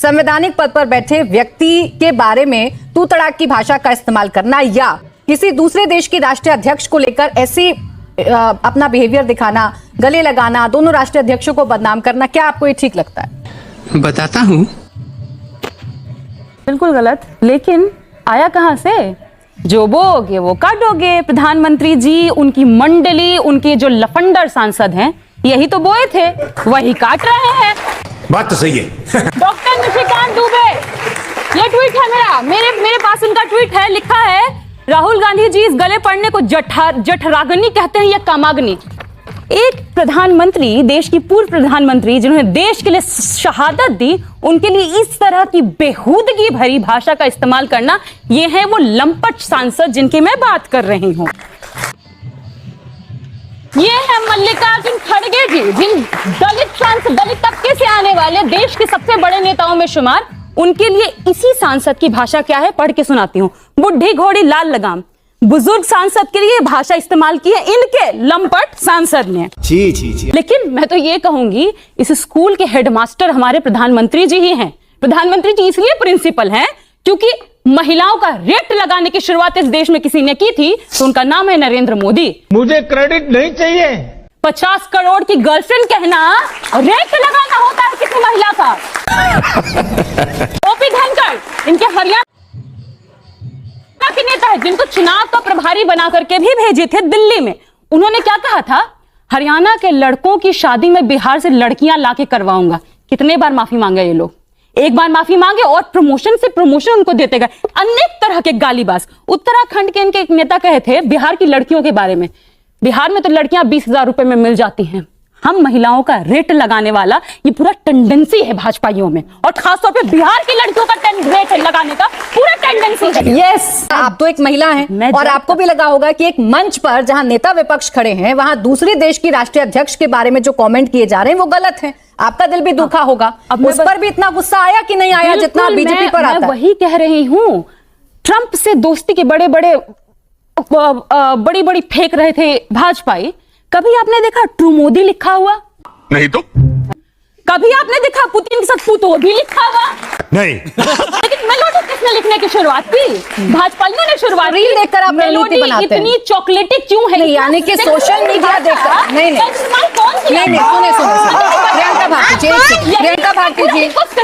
संवैधानिक पद पर बैठे व्यक्ति के बारे में तू तड़ाक की भाषा का इस्तेमाल करना या किसी दूसरे देश की राष्ट्रीय अध्यक्ष को लेकर ऐसी अपना बिहेवियर दिखाना, गले लगाना, दोनों राष्ट्रीय अध्यक्षों को बदनाम करना, क्या आपको ये ठीक लगता है? बताता हूँ। बिल्कुल गलत, लेकिन आया कहां से? जो बोगे वो काटोगे। प्रधानमंत्री जी, उनकी मंडली, उनके जो लफंडर सांसद हैं, यही तो बोए थे, वही काट रहे हैं। बात तो सही है। डॉक्टर निशिकांत दुबे, ये ट्वीट है मेरे पास उनका ट्वीट है, लिखा है राहुल गांधी जी इस गले पड़ने को जठराग्नि कहते हैं या कामाग्नि। एक प्रधानमंत्री, देश की पूर्व प्रधानमंत्री जिन्होंने देश के लिए शहादत दी, उनके लिए इस तरह की बेहूदगी भरी भाषा का इस्तेमाल करना, ये है वो लंपट सांसद जिनकी मैं बात कर रही हूं। ये है मल्लिकार्जुन खड़गे जी, जिन दलित तबके से आने वाले देश के सबसे बड़े नेताओं में शुमार। उनके लिए इसी सांसद की भाषा क्या है, पढ़ के सुनाती हूँ। बुढ़ी घोड़ी लाल लगाम, बुजुर्ग सांसद के लिए भाषा इस्तेमाल की है इनके लंपट सांसद ने। जी। लेकिन मैं तो ये कहूंगी, इस स्कूल के हेडमास्टर हमारे प्रधानमंत्री जी ही हैं। प्रधानमंत्री जी इसलिए प्रिंसिपल हैं क्योंकि महिलाओं का रेट लगाने की शुरुआत इस देश में किसी ने की थी, तो उनका नाम है नरेंद्र मोदी। मुझे क्रेडिट नहीं चाहिए। 50 करोड़ की गर्लफ्रेंड कहना रेट लगाना होता है किसी महिला का। ओपी धनखड़ इनके हरियाणा के नेता है, जिनको चुनाव का प्रभारी बना करके भी भेजे थे दिल्ली में। उन्होंने क्या कहा था? हरियाणा के लड़कों की शादी में बिहार से लड़कियां लाके करवाऊंगा। कितने बार माफी मांगे ये लोग? एक बार माफी मांगे और प्रमोशन से प्रमोशन उनको देते गए। अनेक तरह के गालीबाज। उत्तराखंड के इनके एक नेता कहे थे बिहार की लड़कियों के बारे में, बिहार में तो लड़कियां 20,000 रुपए में मिल जाती हैं। हम महिलाओं का रेट लगाने वाला ये पूरा टेंडेंसी है भाजपाइयों में, और खासतौर पे बिहार की लड़कियों का रेट लगाने का पूरा टेंडेंसी है। यस, आप तो एक महिला हैं और आपको भी लगा होगा कि एक मंच पर जहां नेता विपक्ष खड़े हैं, वहां दूसरे देश की राष्ट्रीय अध्यक्ष के बारे में जो कमेंट किए जा रहे हैं वो गलत है। आपका दिल भी दुखा होगा। उस पर भी इतना गुस्सा आया कि नहीं आया जितना बीजेपी पर आता है? वही कह रही हूं, ट्रंप से दोस्ती के बड़ी बड़ी फेंक रहे थे भाजपाई। कभी आपने देखा ट्रू मोदी लिखा हुआ? नहीं तो। कभी आपने देखा पुतिन के साथ पुतो भी लिखा हुआ? नहीं। लेकिन मेलोडी किसने लिखने की शुरुआत की? भाजपाइयों ने शुरुआत की। रील देखकर आप मेलोडी इतनी चॉकलेटी क्यों है? यानी कि सोशल मीडिया देखकर नहीं सुने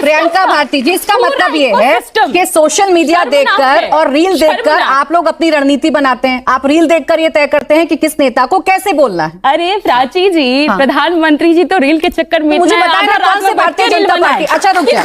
प्रियंका भारती जी, इसका मतलब ये है कि सोशल मीडिया देखकर और रील देखकर आप लोग अपनी रणनीति बनाते हैं। आप रील देखकर ये तय करते हैं कि किस नेता को कैसे बोलना है। अरे प्राची जी, प्रधानमंत्री जी तो रील के चक्कर में मुझे बताया ना कौन से भारतीय जनता पार्टी। अच्छा रुकिए।